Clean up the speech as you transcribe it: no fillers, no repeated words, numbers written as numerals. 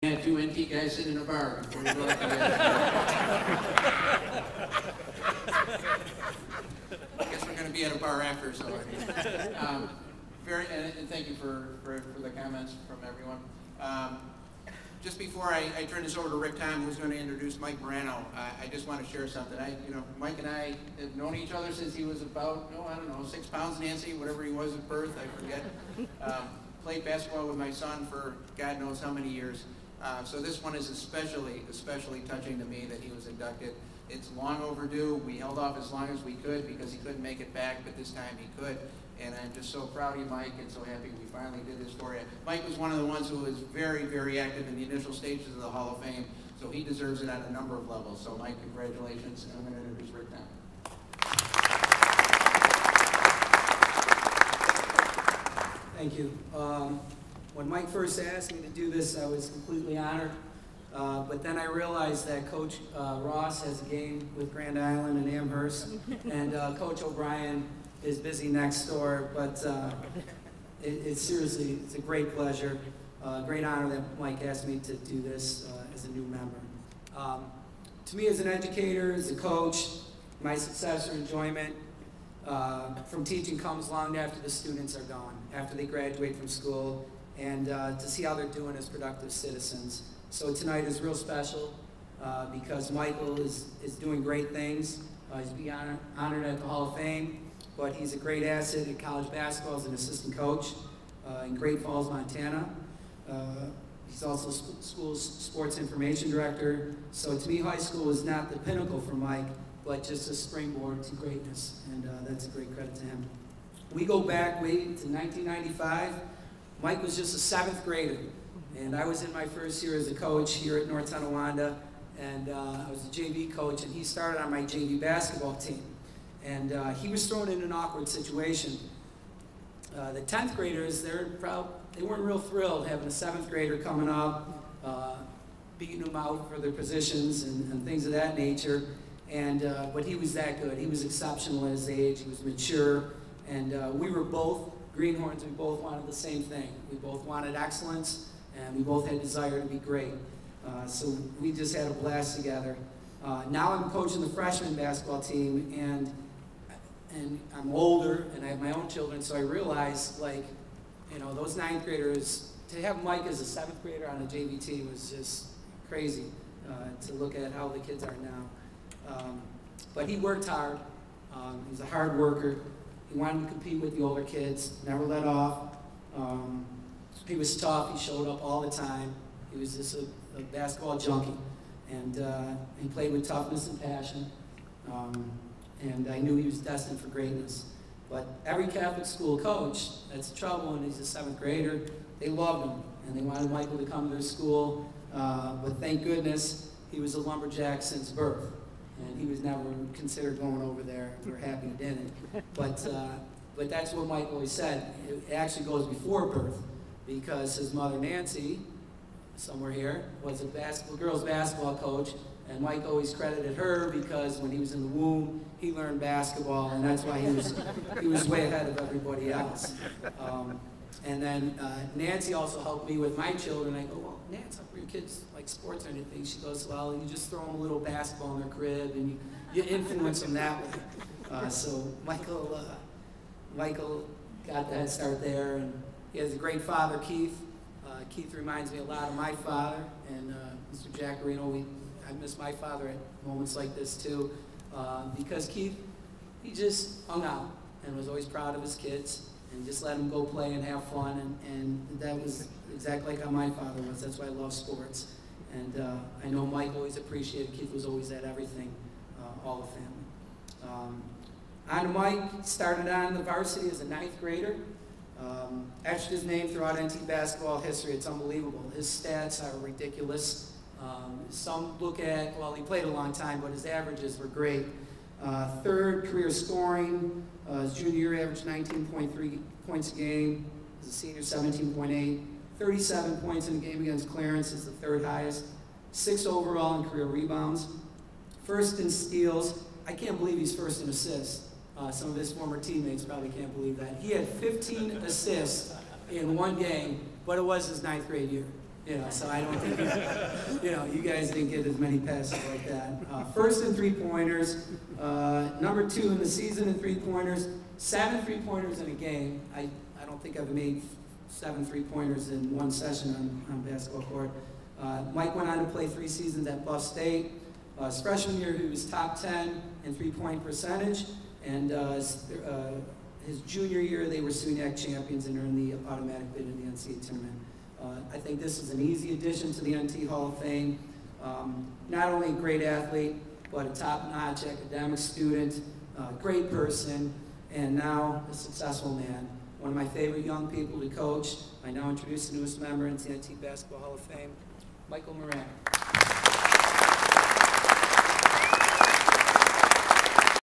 Had two NT guys sitting in a bar before you go out to I guess we're going to be at a bar after, so. And thank you for the comments from everyone. Just before I turn this over to Rick Tomm, who's going to introduce Mike Miranto, I just want to share something. Mike and I have known each other since he was about, I don't know, 6 pounds, Nancy, whatever he was at birth, I forget. Played basketball with my son for God knows how many years. So this one is especially touching to me that he was inducted. It's long overdue. We held off as long as we could because he couldn't make it back, but this time he could. And I'm just so proud of you, Mike, and so happy we finally did this for you. Mike was one of the ones who was very, very active in the initial stages of the Hall of Fame, so he deserves it on a number of levels. So, Mike, congratulations, and I'm going to introduce Rick Tomm. Thank you. When Mike first asked me to do this, I was completely honored. But then I realized that Coach Ross has a game with Grand Island and Amherst, and Coach O'Brien is busy next door. But it's seriously, it's a great pleasure, great honor that Mike asked me to do this as a new member. To me, as an educator, as a coach, my success or enjoyment from teaching comes long after the students are gone, after they graduate from school, and to see how they're doing as productive citizens. So tonight is real special because Michael is doing great things. He's being honored at the Hall of Fame, but he's a great asset at college basketball as an assistant coach in Great Falls, Montana. He's also school's sports information director. So to me, high school is not the pinnacle for Mike, but just a springboard to greatness, and that's a great credit to him. We go back way to 1995. Mike was just a 7th grader, and I was in my first year as a coach here at North Tonawanda, and I was a JV coach, and he started on my JV basketball team. And he was thrown in an awkward situation. The 10th graders, they weren't real thrilled having a 7th grader coming up, beating them out for their positions and things of that nature. And but he was that good. He was exceptional at his age. He was mature, and we were both Greenhorns. We both wanted the same thing. We both wanted excellence, and we both had desire to be great. So we just had a blast together. Now I'm coaching the freshman basketball team, and I'm older, and I have my own children, so I realized, those 9th graders, to have Mike as a 7th grader on a JV team was just crazy to look at how the kids are now. But he worked hard. He was a hard worker. He wanted to compete with the older kids, never let off. He was tough. He showed up all the time. He was just a basketball junkie. And he played with toughness and passion. And I knew he was destined for greatness. But every Catholic school coach, that's the trouble when he's a 7th grader, they loved him. And they wanted Michael to come to their school. But thank goodness, he was a lumberjack since birth. And he was never considered going over there. We're happy he didn't. But that's what Mike always said. It actually goes before birth, because his mother, Nancy, somewhere here, was a girls' basketball coach, and Mike always credited her because when he was in the womb, he learned basketball, and that's why he was way ahead of everybody else. And then Nancy also helped me with my children. I go, well, Nancy, how your kids like sports or anything? She goes, well, you just throw them a little basketball in their crib, and you influence them that way. So Michael got the head start there, and he has a great father, Keith. Keith reminds me a lot of my father, and Mr. Jaccarino. I miss my father at moments like this too, because Keith, he just hung out and was always proud of his kids and just let them go play and have fun, and that was exactly like how my father was. That's why I love sports. And I know Mike always appreciated Keith was always at everything, all the family. On to Mike, started on the varsity as a 9th grader. Etched his name throughout NT basketball history. It's unbelievable. His stats are ridiculous. Some look at, well, he played a long time, but his averages were great. 3rd career scoring. His junior year averaged 19.3 points a game. As a senior, 17.8. 37 points in a game against Clarence is the 3rd highest. 6th overall in career rebounds. 1st in steals. I can't believe he's 1st in assists. Some of his former teammates probably can't believe that. He had 15 assists in one game, but it was his 9th grade year. You know, so I don't think, you know, you guys didn't get as many passes like that. First in three-pointers, number 2 in the season in three-pointers, 7 three-pointers in a game. I don't think I've made 7 three-pointers in one session on basketball court. Mike went on to play 3 seasons at Buff State. His freshman year, he was top 10 in three-point percentage, and his junior year, they were SUNYAC champions and earned the automatic bid in the NCAA tournament. I think this is an easy addition to the NT Hall of Fame. Not only a great athlete, but a top-notch academic student, great person, and now a successful man. One of my favorite young people to coach. I now introduce the newest member into the NT Basketball Hall of Fame, Michael Miranto.